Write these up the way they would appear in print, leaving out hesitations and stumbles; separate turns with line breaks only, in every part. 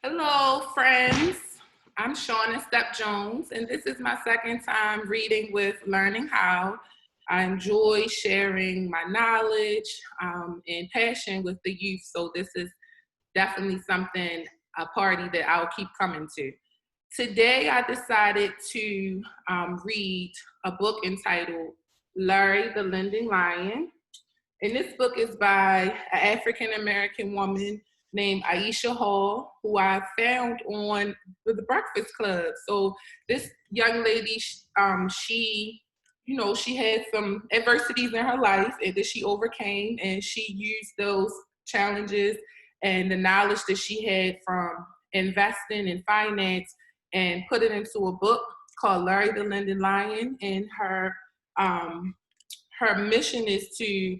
Hello, friends. I'm Shauna Step Jones, and this is my second time reading with Learning How. I enjoy sharing my knowledge and passion with the youth, so this is definitely something, a party that I'll keep coming to. Today, I decided to read a book entitled Larry the Lending Lion. And this book is by an African American woman named Aisha Hall, who I found on the Breakfast Club. So this young lady, she had some adversities in her life, and that she overcame, and she used those challenges and the knowledge that she had from investing in finance and put it into a book called Larry the Lending Lion. And her mission is to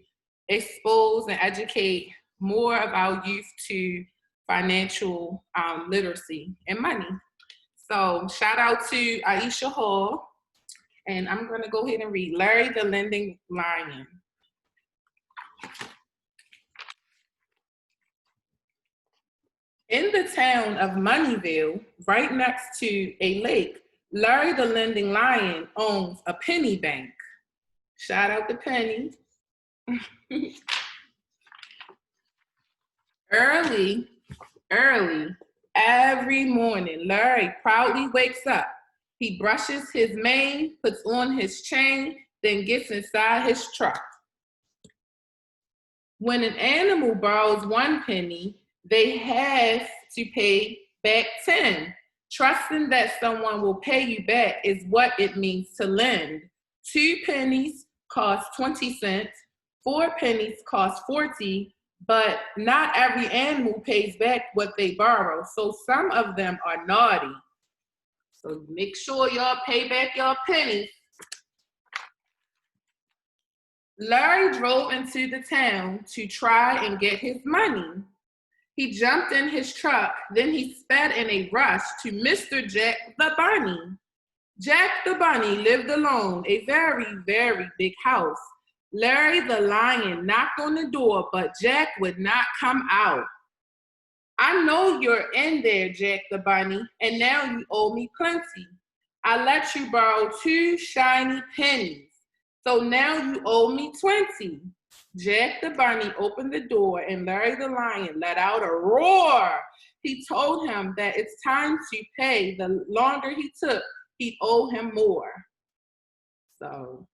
expose and educate more of our youth to financial literacy and money. So shout out to Aisha Hall, and I'm going to go ahead and read Larry the Lending Lion. In the town of Moneyville, right next to a lake, Larry the Lending Lion owns a penny bank. Shout out to Penny. Early, every morning, Larry proudly wakes up. He brushes his mane, puts on his chain, then gets inside his truck. When an animal borrows 1 penny, they have to pay back 10. Trusting that someone will pay you back is what it means to lend. 2 pennies cost 20 cents, 4 pennies cost 40, but not every animal pays back what they borrow. So some of them are naughty. So make sure y'all pay back your pennies. Larry drove into the town to try and get his money. He jumped in his truck, then he sped in a rush to Mr. Jack the Bunny. Jack the Bunny lived alone, a very, very big house. Larry the Lion knocked on the door, but Jack would not come out. I know you're in there, Jack the Bunny, and now you owe me plenty. I let you borrow 2 shiny pennies, so now you owe me 20. Jack the Bunny opened the door, and Larry the Lion let out a roar. He told him that it's time to pay. The longer he took, he'd owe him more. So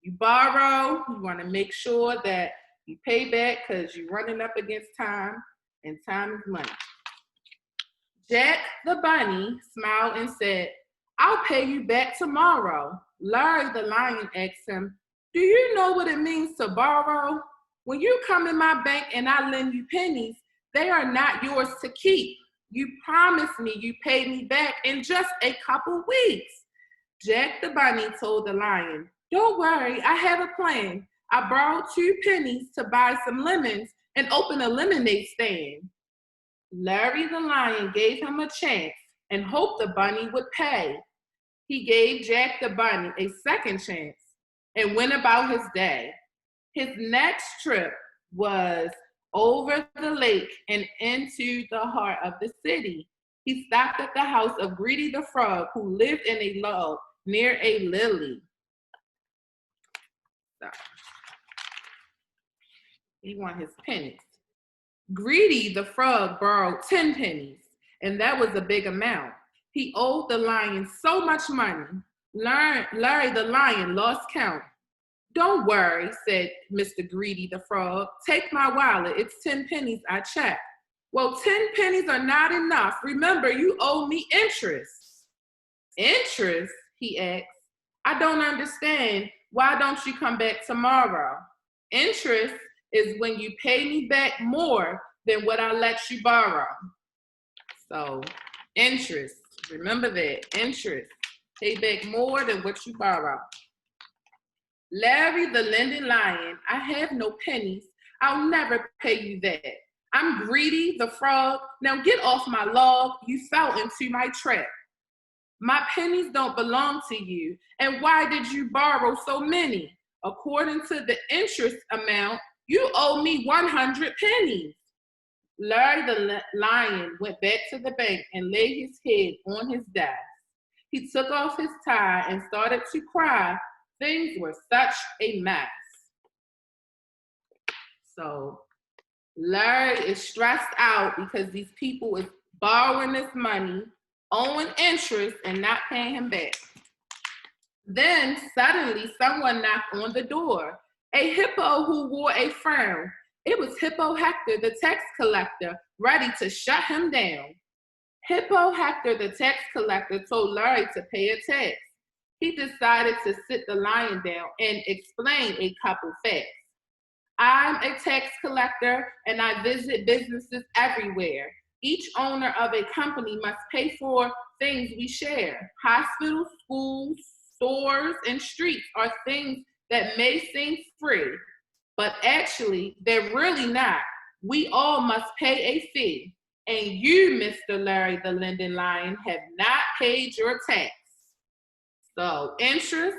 you borrow, you want to make sure that you pay back because you're running up against time, and time is money. Jack the Bunny smiled and said, I'll pay you back tomorrow. Larry the Lion asked him, do you know what it means to borrow? When you come in my bank and I lend you pennies, they are not yours to keep. You promised me you pay me back in just a couple weeks. Jack the Bunny told the lion, don't worry, I have a plan. I borrowed 2 pennies to buy some lemons and open a lemonade stand. Larry the Lion gave him a chance and hoped the bunny would pay. He gave Jack the Bunny a second chance and went about his day. His next trip was over the lake and into the heart of the city. He stopped at the house of Greedy the Frog, who lived in a log near a lily. So, he wanted his pennies. Greedy the Frog borrowed 10 pennies, and that was a big amount. He owed the lion so much money. Larry the Lion lost count. Don't worry, said Mr. Greedy the Frog. Take my wallet. It's 10 pennies I checked. Well, 10 pennies are not enough. Remember, you owe me interest. Interest? He asked. I don't understand. Why don't you come back tomorrow? Interest is when you pay me back more than what I let you borrow. So, interest. Remember that. Interest. Pay back more than what you borrow. Larry the Lending Lion, I have no pennies. I'll never pay you that. I'm Greedy the Frog. Now get off my log. You fell into my trap. My pennies don't belong to you. And why did you borrow so many? According to the interest amount, you owe me 100 pennies. Larry the lion went back to the bank and laid his head on his desk. He took off his tie and started to cry. Things were such a mess. So Larry is stressed out because these people is borrowing this money, owing interest, and not paying him back. Then suddenly someone knocked on the door. A hippo who wore a frown. It was Hippo Hector, the tax collector, ready to shut him down. Hippo Hector, the tax collector, told Larry to pay a tax. He decided to sit the lion down and explain a couple facts. I'm a tax collector and I visit businesses everywhere. Each owner of a company must pay for things we share. Hospitals, schools, stores, and streets are things that may seem free, but actually, they're really not. We all must pay a fee. And you, Mr. Larry the Linden Lion, have not paid your tax. So, interest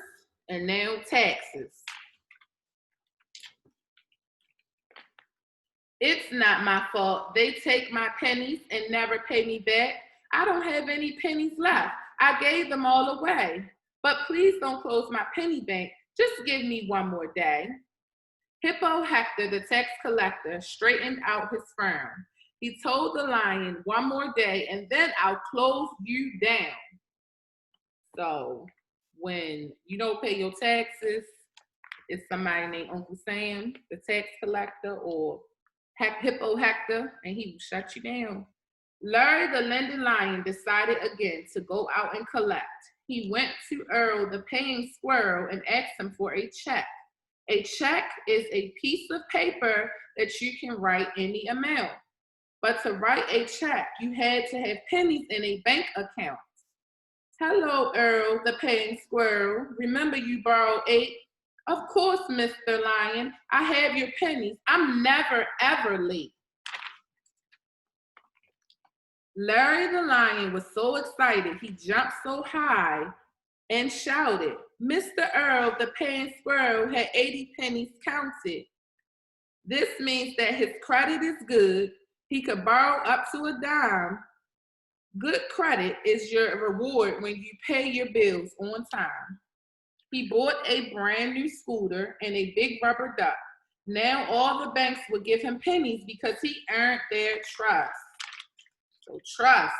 and now taxes. It's not my fault. They take my pennies and never pay me back. I don't have any pennies left. I gave them all away. But please don't close my penny bank. Just give me one more day. Hippo Hector, the tax collector, straightened out his frown. He told the lion, one more day, and then I'll close you down. So when you don't pay your taxes, it's somebody named Uncle Sam, the tax collector, or Hippo Hector, and he will shut you down. Larry the Linden Lion decided again to go out and collect. He went to Earl the paying squirrel and asked him for a check. A check is a piece of paper that you can write any amount. But to write a check, you had to have pennies in a bank account. Hello, Earl the paying squirrel. Remember you borrowed 8? Of course, Mr. Lion. I have your pennies. I'm never, ever late. Larry the lion was so excited, he jumped so high and shouted, Mr. Earl, the paying squirrel, had 80 pennies counted. This means that his credit is good. He could borrow up to a dime. Good credit is your reward when you pay your bills on time. He bought a brand new scooter and a big rubber duck. Now all the banks would give him pennies because he earned their trust. So trust.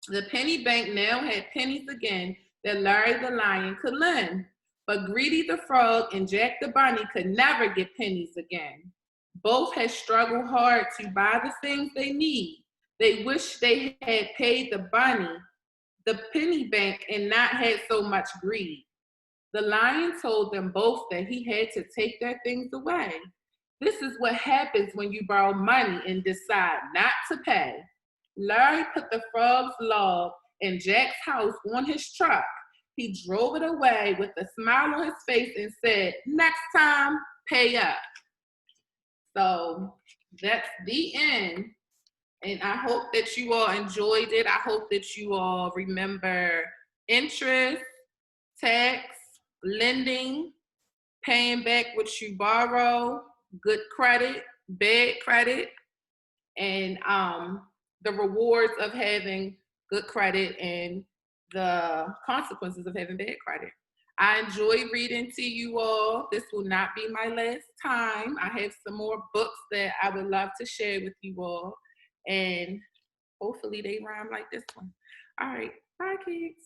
The penny bank now had pennies again that Larry the lion could lend. But Greedy the frog and Jack the bunny could never get pennies again. Both had struggled hard to buy the things they need. They wish they had paid the bunny, the penny bank, and not had so much greed. The lion told them both that he had to take their things away. This is what happens when you borrow money and decide not to pay. Larry put the frog's log and Jack's house on his truck. He drove it away with a smile on his face and said, next time, pay up. So that's the end. And I hope that you all enjoyed it. I hope that you all remember interest, tax, lending, paying back what you borrow, good credit, bad credit, and the rewards of having good credit and the consequences of having bad credit. I enjoy reading to you all. This will not be my last time. I have some more books that I would love to share with you all. And hopefully they rhyme like this one. All right, bye kids.